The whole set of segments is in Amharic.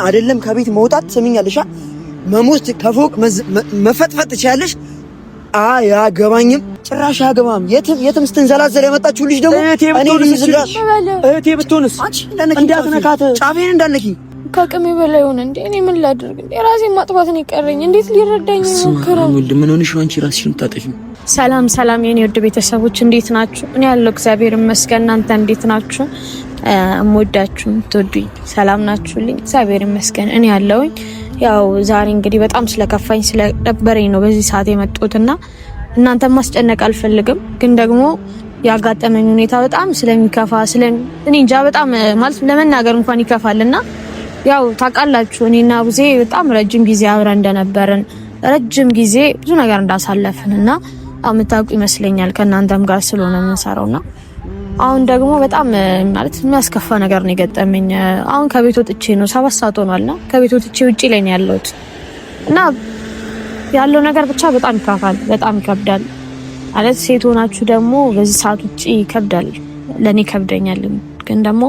አይደለም ከቤት መውጣት ሰሚኛለሽ መሞት ከፎቅ መፈጥፈጥ ትችያለሽ አያገባኝም ጭራሽ አያገባም የትም ስትንዘላዘል የመጣችው ልጅ ደግሞ እኔ ልዝላት እህቴ ብትሆንስ እንዳትነካት ጫፌን እንዳትነኪ ከአቅሜ በላይ ሆነ እንዴ እኔ ምን ላድርግ እንዴ ራሴን ማጥፋት ነው የቀረኝ እንዴት ሊረዳኝ ይሞክራል ምን ሆነሽ አንቺ ራስሽን ታጠፊ ሰላም የኔ ወድ ቤተሰቦች እንዴት ናችሁ እኔ ያለው እግዚአብሔር ይመስገን እናንተ እንዴት ናችሁ እምወዳችሁ ትወዱኝ ሰላም ናችሁልኝ እግዚአብሔር ይመስገን እኔ ያለውኝ ያው ዛሬ እንግዲህ በጣም ስለከፋኝ ስለደበረኝ ነው በዚህ ሰዓት የመጣሁትና እናንተ ማስጨነቅ አልፈልግም ግን ደግሞ ያጋጠመኝ ሁኔታ በጣም ስለሚከፋ እኔ እንጃ በጣም ማለት ለመናገር እንኳን ይከፋልና ያው ታውቃላችሁ እኔና ቡዜ በጣም ረጅም ጊዜ አብረን እንደነበርን ረጅም ጊዜ ብዙ ነገር እንዳሳለፍንና አምታውቁ ይመስለኛል ከናንተም ጋር ስለሆነ የምንሰራውና አሁን ደግሞ በጣም ማለት የሚያስከፋ ነገር ነው የገጠመኝ አሁን ከቤት ወጥቼ ነው 7 ሰዓት ሆኗልና ከቤት ወጥቼ ውጪ ላይ ነው ያለሁት እና ያለው ነገር ብቻ በጣም ይከፋል በጣም ይከብዳል ማለት ሴት ሆናችሁ ደግሞ በዚህ ሰዓት ውጪ ይከብዳል ለኔ ከብደኛል ግን ደግሞ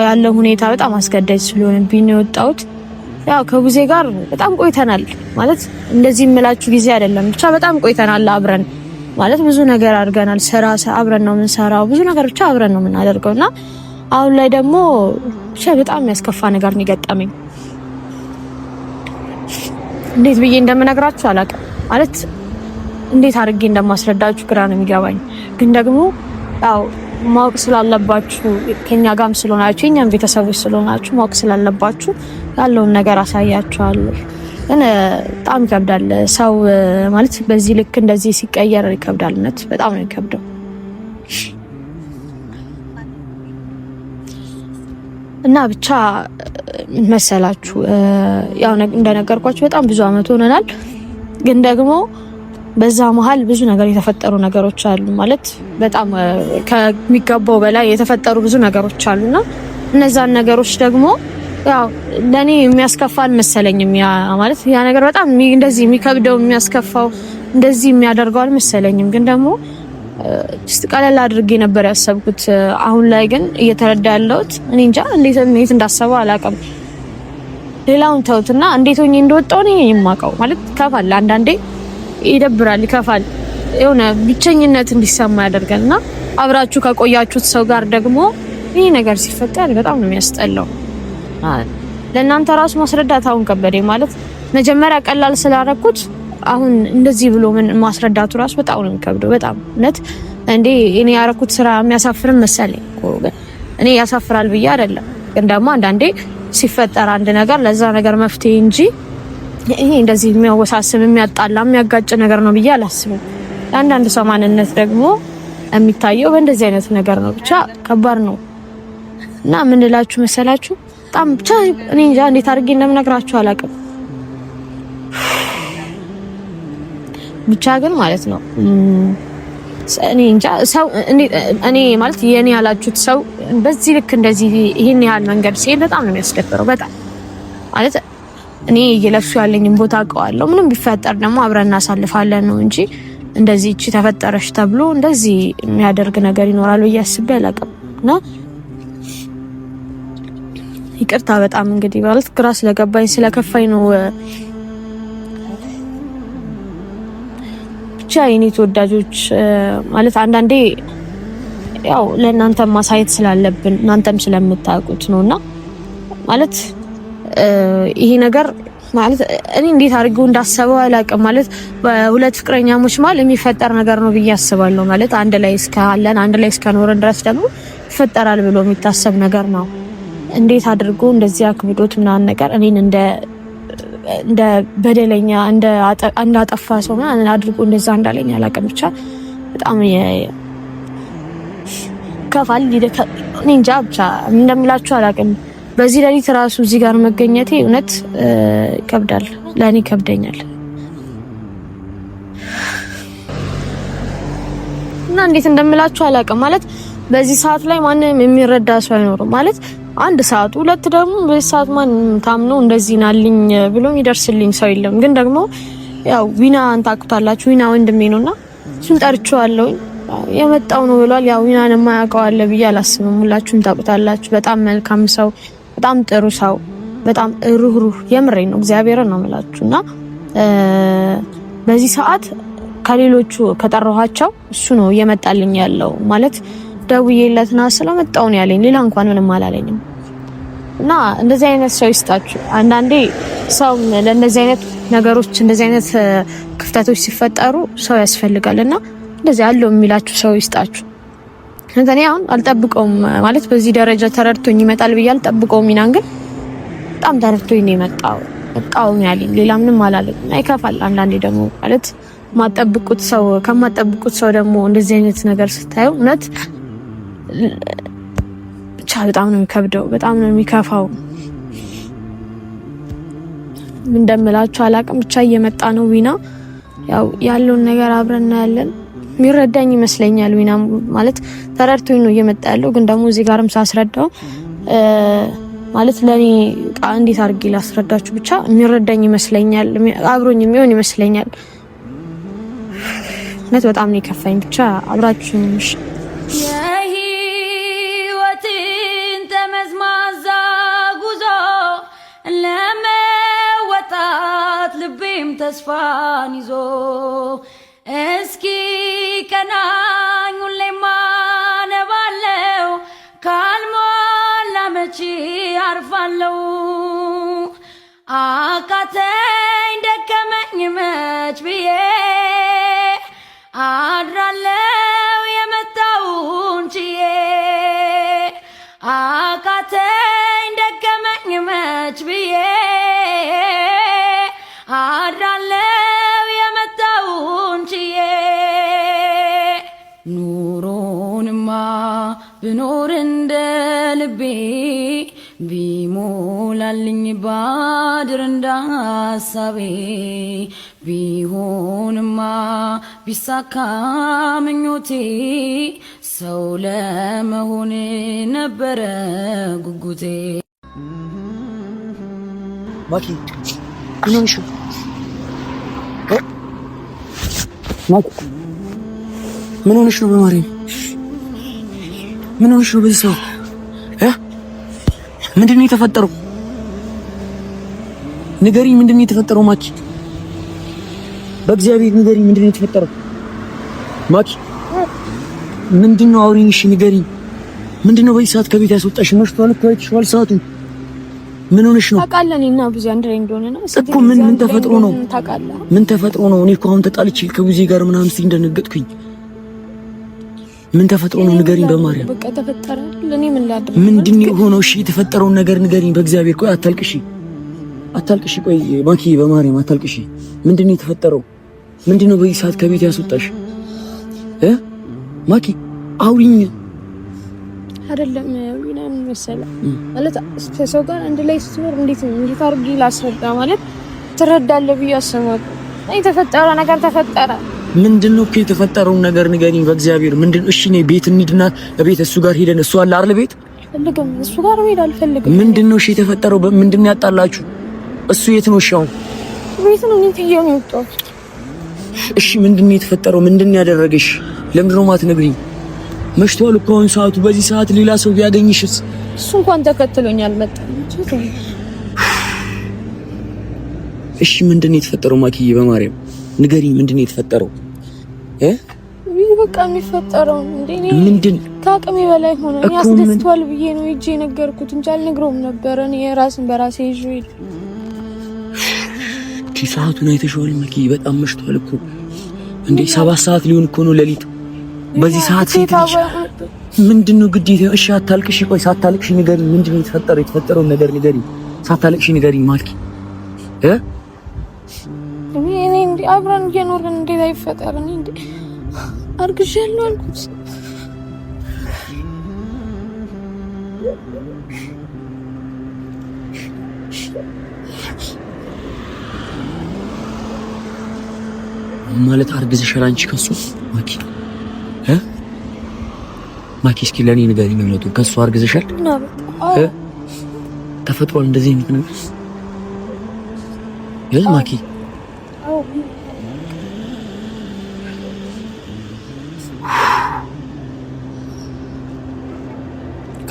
ያለው ሁኔታ በጣም አስገዳጅ ስለሆነብኝ ነው የወጣሁት ያው ከቡዜ ጋር በጣም ቆይተናል ማለት እንደዚህ የምላችሁ ጊዜ አይደለም ብቻ በጣም ቆይተናል አብረን ማለት ብዙ ነገር አድርገናል ስራ አብረን ነው የምንሰራው ብዙ ነገር ብቻ አብረን ነው የምናደርገውና አሁን ላይ ደግሞ ብቻ በጣም ያስከፋ ነገር ነው የገጠመኝ እንዴት ብዬ እንደምነግራችሁ አላውቅም ማለት እንዴት አድርጌ እንደማስረዳችሁ ግራ ነው የሚገባኝ ግን ደግሞ ያው ማወቅ ስላለባችሁ ከኛ ጋርም ስለሆናችሁ የኛም ቤተሰቦች ስለሆናችሁ ማወቅ ስላለባችሁ ያለውን ነገር አሳያችኋለሁ ግን በጣም ይከብዳል ሰው ማለት በዚህ ልክ እንደዚህ ሲቀየር ይከብዳልነት በጣም ነው የሚከብደው እና ብቻ መሰላችሁ ያው እንደነገርኳችሁ በጣም ብዙ አመት ሆነናል ግን ደግሞ በዛ መሃል ብዙ ነገር የተፈጠሩ ነገሮች አሉ ማለት በጣም ከሚገባው በላይ የተፈጠሩ ብዙ ነገሮች አሉና እነዛን ነገሮች ደግሞ ያው ለኔ የሚያስከፋን መሰለኝም ያ ማለት ያ ነገር በጣም እንደዚህ የሚከብደው የሚያስከፋው እንደዚህ የሚያደርገው አልመሰለኝም ግን ደግሞ ቀለል አድርጌ ነበር ያሰብኩት አሁን ላይ ግን እየተረዳ ያለሁት እኔ እንጃ እንዴት እንዳሰበው አላውቅም ሌላውን ተውትና እንዴት ሆኜ እንደወጣው ነው የማውቀው ማለት ከፋል አንዳንዴ ይደብራል ይከፋል የሆነ ብቸኝነት እንዲሰማ ያደርጋልና አብራችሁ ከቆያችሁት ሰው ጋር ደግሞ ይሄ ነገር ሲፈጠር በጣም ነው የሚያስጠላው ለእናንተ ራሱ ማስረዳት አሁን ከበደኝ ማለት መጀመሪያ ቀላል ስላረኩት አሁን እንደዚህ ብሎ ምን ማስረዳቱ ራሱ በጣም ነው የሚከብደው በጣም እውነት እንዴ እኔ ያረኩት ስራ የሚያሳፍርም መሰለኝ እኔ ያሳፍራል ብዬ አይደለም ግን ደግሞ አንዳንዴ ሲፈጠር አንድ ነገር ለዛ ነገር መፍትሄ እንጂ ይሄ እንደዚህ የሚያወሳስብ የሚያጣላ የሚያጋጭ ነገር ነው ብዬ አላስብም አንዳንድ ሰው ማንነት ደግሞ የሚታየው በእንደዚህ አይነት ነገር ነው ብቻ ከባድ ነው እና ምን እላችሁ መሰላችሁ በጣም ብቻ እኔ እንጃ እንዴት አድርጌ እንደምነግራችሁ አላውቅም ብቻ ግን ማለት ነው እኔ እንጃ ሰው እኔ ማለት የኔ ያላችሁት ሰው በዚህ ልክ እንደዚህ ይሄን ያህል መንገድ ሲሄድ በጣም ነው የሚያስደብረው በጣም ማለት እኔ እየለሱ ያለኝን ቦታ አውቀዋለሁ ምንም ቢፈጠር ደግሞ አብረን እናሳልፋለን ነው እንጂ እንደዚህ እቺ ተፈጠረሽ ተብሎ እንደዚህ የሚያደርግ ነገር ይኖራል ብዬ አስቤ አላውቅምና ይቅርታ በጣም እንግዲህ ማለት ግራ ስለገባኝ ስለከፋኝ ነው ብቻ የኔ ተወዳጆች ማለት አንዳንዴ ያው ለእናንተ ማሳየት ስላለብን እናንተም ስለምታውቁት ነውና ማለት ይሄ ነገር ማለት እኔ እንዴት አድርገው እንዳሰበው አላውቅም ማለት በሁለት ፍቅረኛሞች ማለት የሚፈጠር ነገር ነው ብዬ አስባለሁ ማለት አንድ ላይ እስካለን አንድ ላይ እስከኖርን ድረስ ደግሞ ይፈጠራል ብሎ የሚታሰብ ነገር ነው እንዴት አድርጎ እንደዚህ አክብዶት ምናምን ነገር እኔን እንደ በደለኛ እንደ አጠፋ ሰው ምናምን አድርጎ እንደዛ እንዳለኝ አላውቅም ብቻ በጣም ከፋል እኔ እንጃ ብቻ እንደምላችሁ አላውቅም በዚህ ሌሊት ራሱ እዚህ ጋር መገኘቴ እውነት ይከብዳል ለኔ ይከብደኛል እና እንዴት እንደምላችሁ አላውቅም ማለት በዚህ ሰዓት ላይ ማንንም የሚረዳ ሰው አይኖርም ማለት አንድ ሰዓት ሁለት ደግሞ በዚህ ሰዓት ማን ታምኖ እንደዚህ ናልኝ ብሎ ይደርስልኝ ሰው የለም ግን ደግሞ ያው ዊና አንታቁታላችሁ ዊና ወንድሜ ነውና እሱን ጠርቼዋለሁ የመጣው ነው ብሏል ያው ዊናን የማያውቀው አለ ብዬ አላስብም ሁላችሁም ታቁታላችሁ በጣም መልካም ሰው በጣም ጥሩ ሰው በጣም ሩህሩህ የምሬን ነው እግዚአብሔርን ነው የምላችሁና በዚህ ሰዓት ከሌሎቹ ከጠራኋቸው እሱ ነው እየመጣልኝ ያለው ማለት ደውዬለትና ስለመጣው ነው ያለኝ ሌላ እንኳን ምንም አላለኝም እና እንደዚህ አይነት ሰው ይስጣችሁ አንዳንዴ ሰው ለነዚህ አይነት ነገሮች እንደዚህ አይነት ክፍተቶች ሲፈጠሩ ሰው ያስፈልጋልና እንደዚህ ያለው የሚላችሁ ሰው ይስጣችሁ እኔ አሁን አልጠብቀውም ማለት በዚህ ደረጃ ተረድቶኝ ይመጣል ብዬ አልጠብቀውም ሚናን ግን በጣም ተረድቶኝ ነው የመጣው በጣም ያለኝ ሌላ ምንም አላለኝ አይከፋል አንዳንዴ ደግሞ ማለት ማጠብቁት ሰው ከማጠብቁት ሰው ደግሞ እንደዚህ አይነት ነገር ስታዩ እውነት ብቻ በጣም ነው የሚከብደው በጣም ነው የሚከፋው እንደምላችሁ አላቅም ብቻ እየመጣ ነው ዊና ያው ያለውን ነገር አብረን ያለን የሚረዳኝ ይመስለኛል ዊና ማለት ተረድቶኝ ነው እየመጣ ያለው ግን ደግሞ እዚህ ጋርም ሳስረዳው ማለት ለኔ እንዴት አድርጌ ላስረዳችሁ ብቻ የሚረዳኝ ይመስለኛል አብሮኝ የሚሆን ይመስለኛል ነት በጣም ነው የከፋኝ ብቻ አብራችሁኝ የህይወትን ተመዝማዛ ጉዞ ለመወጣት ልቤም ተስፋን ይዞ እስኪ ቀናኝ ሁሌም አነባለው ካልሞላ መቼ አርፋለው አቃተኝ ደከመኝ መች ብዬ አድራለው የመጣውን ችዬ አቃተኝ ደከመኝ መች ብዬ አድራለው የመጣውን ችዬ ኑሮንማ ብኖር እንደ ልቤ ቢሞላልኝ ባድር እንዳሳቤ ቢሆንማ ቢሳካ ምኞቴ ሰው ለመሆን ነበረ ጉጉቴ ማኪ ምን ሆነሽ ማኪ ምን ሆነሽ ነው በማርያም ምን ሆነሽ ነው በዚህ ሰው ምንድነው የተፈጠረው ንገሪኝ ምንድነው የተፈጠረው ማኪ በእግዚአብሔር ንገሪኝ ምንድነው የተፈጠረው ማኪ ምንድነው አውሪኝ እሺ ንገሪኝ ምንድነው በዚህ ሰዓት ከቤት ያስወጣሽ መሽቷል እኮ አይተሽዋል ሰዓቱ ምን ሆነሽ ነው ታውቃለህ እኔና ብዙ አንድ ላይ እንደሆነ ነው እኮ ምን ተፈጥሮ ነው ታውቃለህ ምን ተፈጥሮ ነው እኔ እኮ አሁን ተጣልቼ ከቡዜ ጋር ምናምን እስቲ እንደነገጥኩኝ ምን ተፈጥሮ ነው ንገሪኝ በማርያም በቃ ተፈጠረ ለኔ ምን ላድርግ ምንድነው ሆነው እሺ የተፈጠረውን ነገር ንገሪኝ በእግዚአብሔር ቆይ አታልቅሺ ቆይ ማኪ በማርያም አታልቅሺ ምንድነው የተፈጠረው ምንድነው በዚህ ሰዓት ከቤት ያስወጣሽ ማኪ አውሪኝ አይደለም ምን መሰለህ ማለት ሰው ጋር አንድ ላይ ስትኖር እንዴት አድርጌ ላስረዳ ማለት ትረዳለህ ብዬ አስባለሁ የተፈጠረ ነገር ተፈጠረ ምንድነው እኮ የተፈጠረውን ነገር ንገሪኝ በእግዚአብሔር ምንድነው እሺ ነው ቤት እንሂድና ቤት እሱ ጋር ሄደን እሱ አለ አይደል ቤት ፈልገም እሱ ጋር ሄድ አልፈልግም ምንድነው እሺ የተፈጠረው ምንድነው ያጣላችሁ እሱ የት ነው እሺ አሁን ቤት ነው እንትየው ነው የወጣሁት እሺ ምንድነው የተፈጠረው ምንድነው ያደረገሽ ለምንድነው ማትነግሪኝ መሽቷል እኮ አሁን ሰዓቱ በዚህ ሰዓት ሌላ ሰው ቢያገኝሽስ እሱ እንኳን ተከትሎኝ አልመጣም እሺ ምንድነው የተፈጠረው ማኪዬ በማርያም ንገሪኝ ምንድነው የተፈጠረው በቃ የሚፈጠረው ምንድን ከአቅሜ በላይ ሆነ ያስደስቷል ብዬ ነው እጄ ነገርኩት እንጂ አልነግረውም ነበር እኔ ራስን በራሴ ይዤ ሰዓቱን አይተሽዋል ማኪዬ በጣም መሽቷል እኮ እንዴ 7 ሰዓት ሊሆን እኮ ነው ሌሊት በዚህ ሰዓት ሴት ልጅ ምንድነው ግዴታ እሺ አታልቅሽ ቆይ ሳታልቅሽ ንገሪኝ ምንድነው የተፈጠረውን ነገር ንገሪኝ ሳታልቅሽ ንገሪኝ ማኪ እኔ እንዴ አብረን እየኖርን እንዴት አይፈጠርም እንዴ አርግዣለሁ አልኩት ማለት አርግዝሻል አንቺ ከሱ ማኪ ማኪ እስኪ ለኔ ንገሪኝ ነው ከሱ አርግዝሻል ተፈጥሯል እንደዚህ ነው ማኪ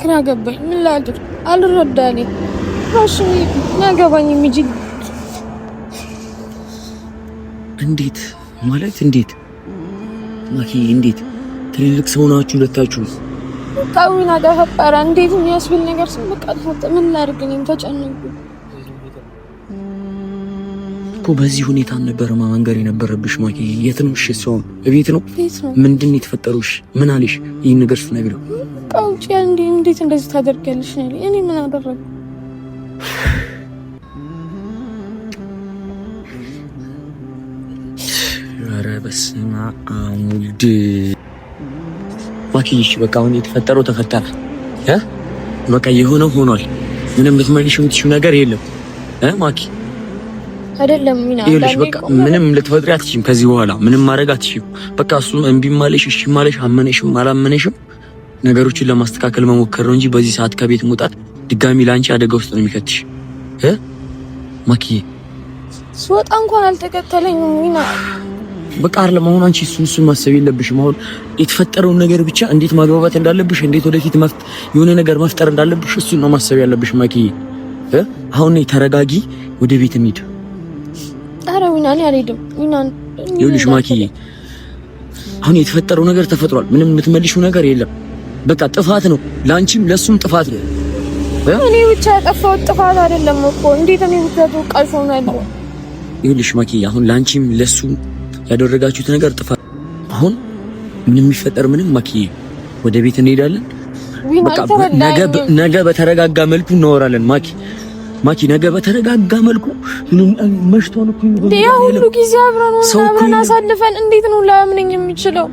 ግራ ገባኝ። ምን ላድርግ አልረዳኝ። እሺ ያገባኝ የሚጂ እንዴት ማለት እንዴት ማኪ እንዴት ትልልቅ ሰው ናችሁ ሁለታችሁ? ካዊና ተፈጠረ እንዴት የሚያስብል ነገር ስንቀር ምን ላድርግ እኔም ተጨነቅኩ እኮ። በዚህ ሁኔታ ነበር መንገር የነበረብሽ ማኪ። የት ነው? እሺ ሰው እቤት ነው? ምንድን ነው የተፈጠረውሽ? ምን አለሽ? ይሄን ነገር ስትነግሪው ቃውጪ እንዴት እንደዚህ ታደርጊያለሽ ነው? እኔ ምን አደረኩ? ኧረ በስመ አብ ወልድ ማኪ። በቃ አሁን የተፈጠረው ተፈጠረ በቃ የሆነው ሆኗል። ምንም ልትመልሺው የምትችይው ነገር የለም ማኪ አይደለም ሚና ይኸውልሽ በቃ ምንም ልትፈጥሪ አትችይም። ከዚህ በኋላ ምንም ማድረግ አትችይም። በቃ እሱ እምቢ ማለሽ እሺ ማለሽ አመነሽም አላመነሽም ነገሮችን ለማስተካከል መሞከር ነው እንጂ በዚህ ሰዓት ከቤት መውጣት ድጋሚ ላንቺ አደጋ ውስጥ ነው የሚከትሽ ማኪ። ስወጣ እንኳን አልተከተለኝም ሚና። በቃ አይደለም አሁን አንቺ እሱን ማሰብ የለብሽም። አሁን የተፈጠረውን ነገር ብቻ እንዴት ማግባባት እንዳለብሽ እንዴት ወደፊት የሆነ ነገር መፍጠር እንዳለብሽ እሱን ነው ማሰብ ያለብሽ ማኪ። አሁን ተረጋጊ፣ ወደ ቤት እንሂድ። አረ ዊና እኔ አልሄድም ዊና። ይኸውልሽ ማኪ አሁን የተፈጠረው ነገር ተፈጥሯል። ምንም የምትመልሺው ነገር የለም። በቃ ጥፋት ነው፣ ላንቺም ለሱም ጥፋት ነው። እኔ ብቻ ያጠፋሁት ጥፋት አይደለም እኮ እንዴት እኔ ብቻ ተወቃሽ ሆናለሁ? ይኸውልሽ ማኪ አሁን ላንቺም ለሱም ያደረጋችሁት ነገር ጥፋት። አሁን ምንም የሚፈጠር ምንም ማኪ ወደ ቤት እንሄዳለን። በቃ ነገ በተረጋጋ መልኩ እናወራለን ማኪ ነገ በተረጋጋ መልኩ መሽቶን እኮ ያ ሁሉ ጊዜ አብረን አሳልፈን እንዴት ነው ላምነኝ የሚችለው?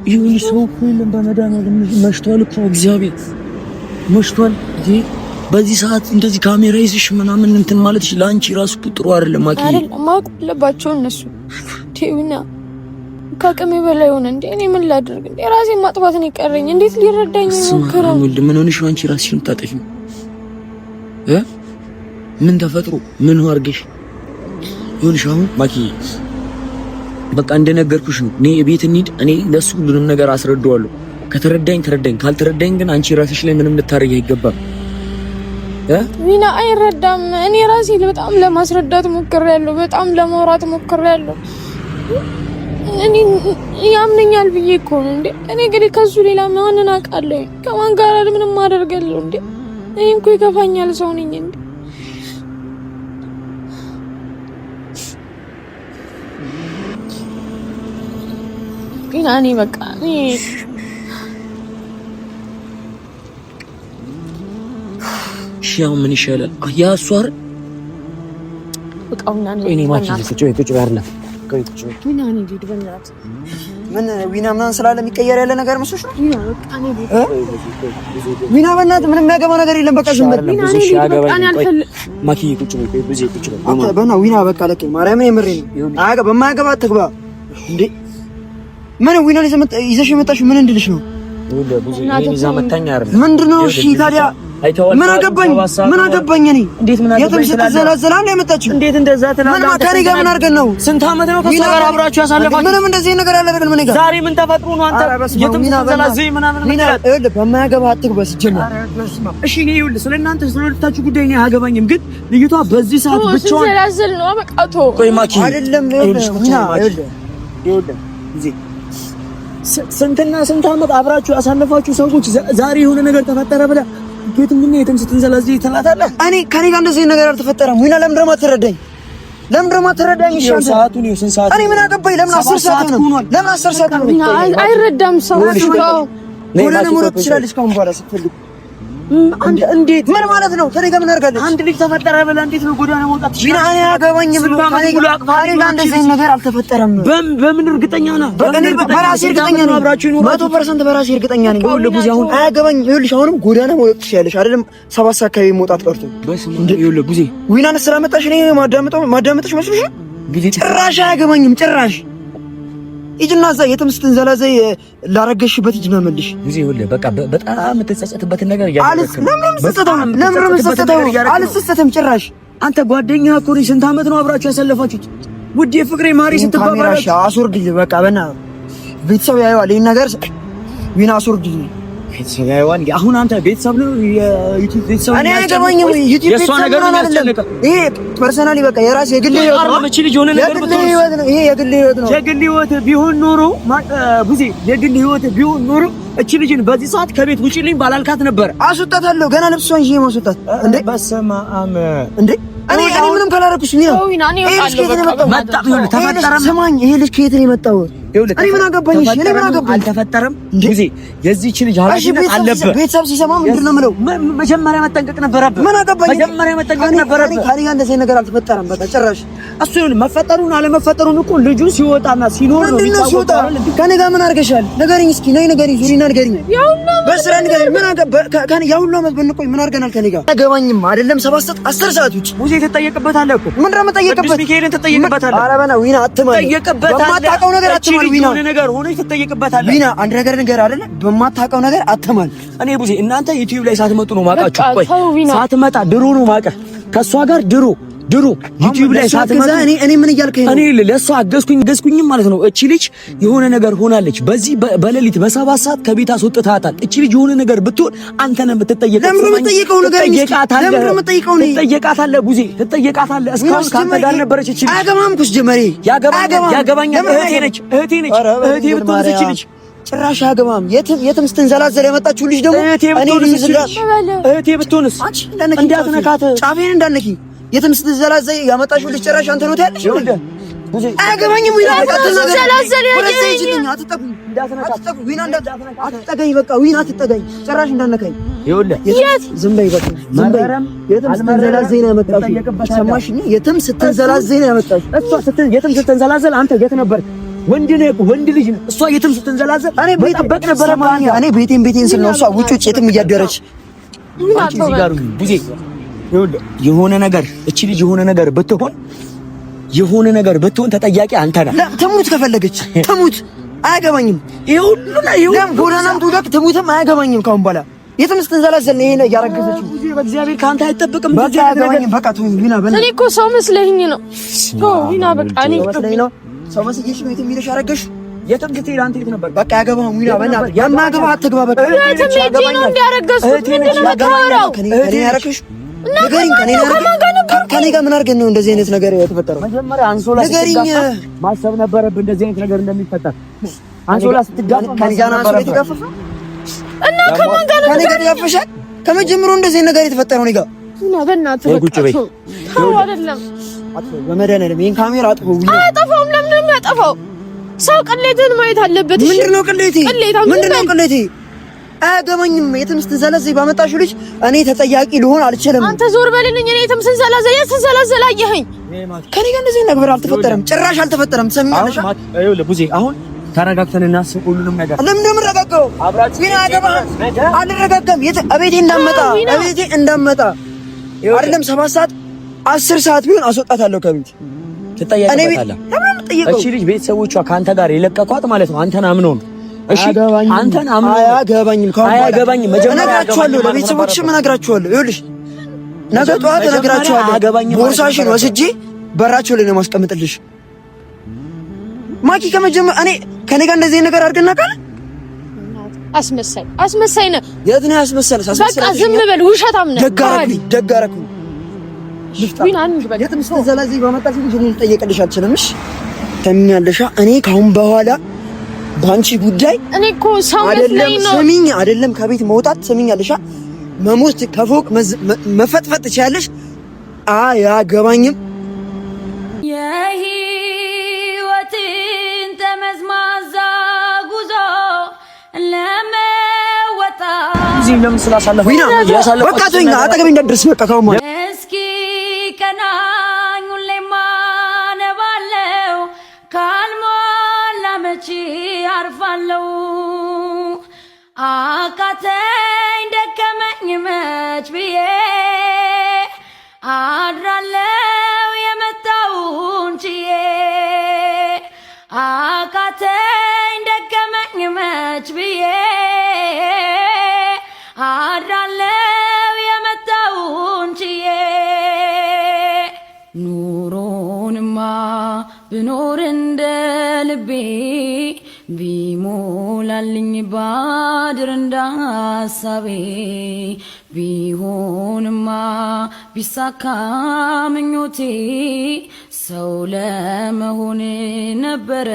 ይሁን ሰው እኮ የለም በመድኃኒዓለም መሽቷል እኮ እግዚአብሔር መሽቷል። በዚህ ሰዓት እንደዚህ ካሜራ ይዘሽ ምናምን እንትን ማለት ለአንቺ ራሱ ጥሩ አይደለም ማኪ። አይደለም ማውቅ አለባቸው እነሱ ቴውና ከአቅሜ በላይ ሆነ እንዴ። እኔ ምን ላድርግ እንዴ? ራሴን ማጥፋት ነው የቀረኝ። እንዴት ሊረዳኝ ነው? ምን ሆነሽ አንቺ ራስሽን ታጠፊው? ምን ተፈጥሮ ምን አድርገሽ ይሁንሽ? አሁን ማኪ በቃ እንደነገርኩሽ ነው። እኔ ቤት እንሂድ። እኔ ለሱ ሁሉንም ነገር አስረዳዋለሁ። ከተረዳኝ ተረዳኝ፣ ካልተረዳኝ ግን አንቺ ራስሽ ላይ ምንም ልታረጊ አይገባም። ዊና አይረዳም። እኔ ራሴ በጣም ለማስረዳት ሞክሬያለሁ፣ በጣም ለማውራት ሞክሬያለሁ። እኔ ያምነኛል ብዬ እኮ ነው እንዴ። እኔ ግን ከሱ ሌላ ማንን አውቃለሁ? ከማን ጋር ምንም አደርጋለሁ እንዴ? እኔ እኮ ይከፋኛል ሰው ነኝ እንዴ። ግን እኔ በቃ ሻው ምን ይሻላል? ያ ሷር በቃውና ነው እኔ ማኪ ቁጭ ያርለ ዊና እኔ ዲድ በእናትህ ምን ዊና ምናምን ስላለ የሚቀየር ያለ ነገር መስሎሽ ነው? ዊና በእናትህ ምንም የሚያገባ ነገር የለም። በቃ ዝም ብለህ ማኪ ቁጭ በይ በና ዊና በቃ ለቀኝ ማርያምን የምሬን ነው። በማያገባ አትግባ እንዴ። ምን ዊና ይዘሽ የመጣሽው ምን እንድልሽ ነው? ምንድነው? እሺ ታዲያ ምን አገባኝ እኔ? የትም ስትዘላዘላ ነው የመጣችው። እንዴት እንደዛ ትላለህ? ምን ከእኔ ጋር ምን አድርገን ነው? ስንት ዓመት ነው ከእሷ ጋር አብራችሁ ያሳለፋችሁ? ምንም እንደዚህ ነገር አላደረግን። ምን ጋር ዛሬ ምን ተፈጥሮ ነው? አንተ የትም ስትዘላዘይ ምናምን ይኸውልህ፣ በማያገባ አትግባ ሲጀመር። እሺ ይኸውልህ፣ ስለእናንተ ስለሁለታችሁ ጉዳይ እኔ አያገባኝም። ግን ልጅቷ በዚህ ሰዓት ብቻዋን ስትዘላዘል ነው በቃቶ። ቆይ ማኪ አይደለም ይኸውልህ ስንትና ስንት ዓመት አብራችሁ ያሳለፋችሁ ሰዎች ዛሬ የሆነ ነገር ተፈጠረ ብለህ የትም ስትንዘላዘይ ትላታለህ። እኔ ከኔ ጋር እንደዚህ ነገር አልተፈጠረም። ዊና ለምን ደግሞ አትረዳኝ? ይሻል ሰዓቱን ይኸው ስንት ሰዓት? እኔ ምን አገባኝ? ለምን 10 ሰዓት ነው? ለምን 10 ሰዓት ነው? አይረዳም ሰው ወደ ሞት ትችላለች ካሁን በኋላ ስትፈልግ። እንዴት ምን ማለት ነው? ከኔ ጋር ምን አድርጋለች? አንድ ልጅ ተፈጠረ ብለህ እንዴት ነው ጎዳና መውጣት ትችላለህ? ዊና እኔ አያገባኝም ብሎ ከኔ ጋር እንደዚህ ነገር አልተፈጠረም። በምን እርግጠኛ ነህ? በራሴ እርግጠኛ ነኝ። 100% በራሴ እርግጠኛ ነኝ። ይኸውልህ አሁን አያገባኝ። ይኸውልሽ አሁንም ጎዳና መውጣት ትችላለሽ አይደለም? 7 ሰዓት አካባቢ መውጣት ቀርቶ ይኸውልህ ቡዜ ዊናን ስላመጣሽ እኔ ማዳመጥሽ መስሎሽ? ጭራሽ አያገባኝም ጭራሽ። ይጅና እዛ የትም ስትንዘላዘይ ላረገሽበት ይጅና መልሽ። ይኸውልህ በቃ በጣም የምትጸጸትበት ነገር አልጸጸትም ጭራሽ። አንተ ጓደኛህ እኮ ነኝ። ስንት ዓመት ነው አብራችሁ ያሳለፋችሁት? ውድ የፍቅሬ ማሪ ስትባባላችሁ አስወርድልኝ። በቃ በእናትህ ቤተሰብ ያየዋል ይሄን ነገር። ዊና አስወርድልኝ። ቤተሰብ ያይዋል። አሁን አንተ ቤተሰብ ነው የዩቲዩብ ቤተሰብ እኔ አይገባኝም። ዩቲዩብ ቤተሰብ ነገር ነው አይደለም። ይሄ ፐርሰናሊ በቃ የራስ የግል ህይወት ነው። ይሄ የግል ህይወት ነው። የግል ህይወት ቢሆን ኖሮ ቡዜ የግል ህይወት ቢሆን ኖሮ እቺ ልጅን በዚህ ሰዓት ከቤት ውጪልኝ ባላልካት ነበር። አስወጣታለሁ ገና ልብሷን ይዤ ማስወጣት እንዴ! በስመ አብ እንዴ! እኔ ምንም ካላረኩሽ ነው። ሰማኝ። ይሄ ልጅ ከየት ነው የመጣው? እኔ ምን አገባኝ? እኔ ምን አገባኝ? አልተፈጠረም ጊዜ የዚህች ልጅ ኃላፊነት አለበት። ቤተሰብ ሲሰማ ምንድን ነው የምለው? መጀመሪያ መጠንቀቅ ነበረብህ። ምን አገባኝ? መጀመሪያ መጠንቀቅ ነበረብህ። ከእኔ ጋር እንደዚህ ነገር አልተፈጠረም። በቃ ጭራሽ እሱ ይሁን መፈጠሩን አለመፈጠሩን እኮ ልጁ ሲወጣና ሲኖር ነው ሲወጣ። ከእኔ ጋር ምን አድርገሻል? ንገሪኝ እስኪ ነይ ንገሪኝ፣ ዙሪና ንገሪኝ፣ በስራ ንገሪኝ። ምን አገባ? ከእኔ ያ ሁሉ ዓመት ብንቆይ ምን አድርገናል? ከእኔ ጋር አገባኝም አይደለም 7 ሰዓት 10 ሰዓት ውጭ ሙዜ ትጠየቅበታለህ እኮ። ምንድን ነው የምጠየቅበት? ሚካኤልን ትጠየቅበታለህ። ኧረ በና ዊና አትማል። በማታውቀው ነገር አትማል ዊና ነገር ሆነ ትጠየቅበታለህ። ዊና አንድ ነገር አይደለ? በማታውቀው ነገር አትማል። እኔ ቡዜ እናንተ ዩቲዩብ ላይ ሳትመጡ ነው ማውቃችሁ። ቆይ ሳትመጣ ድሮ ነው ማውቀህ ከሷ ጋር ድሮ ዩቲዩብ ላይ ሳትመጣ እኔ ምን እያልከኝ ነው? እኔ ለሷ አገዝኩኝም ማለት ነው። እቺ ልጅ የሆነ ነገር ሆናለች። በዚህ በሌሊት በ7 ሰዓት ከቤት አስወጥታታል። እቺ ልጅ የሆነ ነገር ብትሆን አንተ ነህ የምትጠየቀው። ለምን የምትጠየቀው ነገር ትጠየቃታለህ ቡዜ ትጠየቃታለህ። እስካሁን ካንተ ጋር ነበረች እቺ ልጅ። አያገባምኩስ ጀመሬ ያገባኛል። እህቴ ነች። እህቴ ብትሆን እቺ ልጅ ጭራሽ አያገባም። የትም ስትንዘላዘል ያመጣችው ልጅ ደግሞ እህቴ ብትሆንስ? እንዳትነካት ጫፌን እንዳትነኪ። የትም ስትንዘላዘል ያመጣችው ልጅ ጭራሽ አንተ ነው ታያለሽ። አያገባኝም። ዊና አትጠጋኝ። በቃ ዊና አትጠጋኝ። ጭራሽ እንዳትነካኝ። ዝም በይ በቃ ዝም በይ። የትም ስትንዘላዘል ነው ያመጣችው። ሰማሽኝ? የትም ስትንዘላዘል ነው ያመጣችው። እሷ የትም ስትንዘላዘል አንተ የት ነበርክ? ወንድ ልጅ ነው እሷ። የትም ስትንዘላዘል እኔ ቤት ጠበቅ ነበር ማለት ነው። እኔ ቤቴን ስል ነው እሷ ውጭ የትም እያደረች አንቺ እዚህ ጋር ቡዜ የሆነ ነገር እቺ ልጅ የሆነ ነገር ብትሆን ተጠያቂ አንተ ነህ። ትሙት ከፈለገች ትሙት፣ አያገባኝም። ይሄ ሁሉ ጎዳናም ትውደቅ ትሙትም አያገባኝም። ካሁን በኋላ የትም ስትንዘላዘል ነው ይሄን ያረገዘችው። ቡዜ በእግዚአብሔር ካንተ አይጠበቅም። በቃ አያገባኝም። በቃ ዊና እኔ እኮ ሰው መስለኝ ነው። ዊና በቃ እኔ መስለኝ ነው። ሰው መስየሽ ነው የትም ሄደሽ አረገሽ። የትም ግቴ አንተ የት ነበር? በቃ ያገባም ዊና በእናትህ የማገባ አትግባ። በቃ የትም ሄጄ ነው እንዲያረገዝኩት። ምንድን ነው የምታወራው? ከኔ ያረከሽ ንገሪኝ። ከኔ ጋር ምን አድርገን ነው እንደዚህ አይነት ነገር የተፈጠረው? መጀመሪያ አንሶላ ስትጋፋ ማሰብ ነበረብህ እንደዚህ አይነት ነገር እንደሚፈጠር። አንሶላ ስትጋፋ ከኔ ጋር አንሶላ የተጋፈፈ እና ከማን ጋር ነው? ከኔ ጋር ያፈሻል። ከመጀመሪያው እንደዚህ አይነት ነገር የተፈጠረው እኔ ጋር እና በእናትህ ቁጭ በይ። አይደለም በመድኃኒዓለም ይሄን ካሜራ አጥፈው። አያጠፋውም። ለምን ነው የሚያጠፋው? ሰው ቅሌትን ማየት አለበት። ምንድነው ቅሌቴ? ምንድነው ቅሌቴ? አያገባኝም። የትም ስትንዘላዘይ ባመጣሽው ልጅ እኔ ተጠያቂ ልሆን አልችልም። አንተ ዞር በልልኝ። እኔ የትም ስንዘላዘል አየኸኝ። ከኔ ጋር እንደዚህ ነገር አልተፈጠረም፣ ጭራሽ አልተፈጠረም። ትሰሚኛለሽ? ይኸውልህ ቡዜ አሁን ተረጋግተን እናስብ ሁሉንም ነገር። ለምን እንደምረጋጋው አብራችሁ አልረጋጋም። እቤቴ እንዳመጣ አይደለም 7 ሰዓት 10 ሰዓት ቢሆን አስወጣታለሁ ከቤት። ትጠያቂበታለህ። እቺ ልጅ ቤተሰቦቿ ከአንተ ጋር የለቀቋት ማለት ነው አንተን አምነው ነው። እሺ አንተን አምነው አያገባኝም። እነግራችኋለሁ፣ ለቤተሰቦችሽም እነግራችኋለሁ። ይኸውልሽ ነገ ጠዋት እነግራችኋለሁ። ቦርሳሽን ወስጄ በራቸው ላይ ነው የማስቀምጥልሽ። ማኪ ከመጀመሪያ እኔ ከኔ ጋር እንደዚህ ነገር አድርገና ካለ አስመሳይ ነህ። የት ነው ያስመሰለሽ? በቃ ዝም በል፣ ውሸታም ነህ። ደግ አደረኩኝ። የትም ስትንዘላዘይ ባመጣሽ ልጅ እኔ ልጠየቅልሽ አልችልም። እሺ ተምኛለሽ። እኔ ካሁን በኋላ ባንቺ ጉዳይ እኔ እኮ ሰው መስለኝ ነው። ስሚኝ፣ አይደለም ከቤት መውጣት ስሚኛለሽ። መሞት ከፎቅ መፈጥፈጥ ትችያለሽ። አያገባኝም። የህይወትን ተመዝማዛ ጉዞ ለመወጣት እዚህ ለምን ስላሳለፈ በቃ ተወኝ። አጠገቤ እንዳትደርስ በቃ ካሁን ማለት እስኪ ቀናኝ ሁሌማ ነባለው ካልሞላ መቼ አርፋለው። አቃተኝ ደከመኝ መች ብዬ አድራለው የመጣውን ችዬ። አቃተኝ ደከመኝ መች ብዬ አድራለው የመጣውን ችዬ። ኑሮንማ ብኖር እንደ ልቤ ቢሞላልኝ ባድር እንዳሳቤ ቢሆንማ ቢሳካ ምኞቴ ሰው ለመሆን ነበረ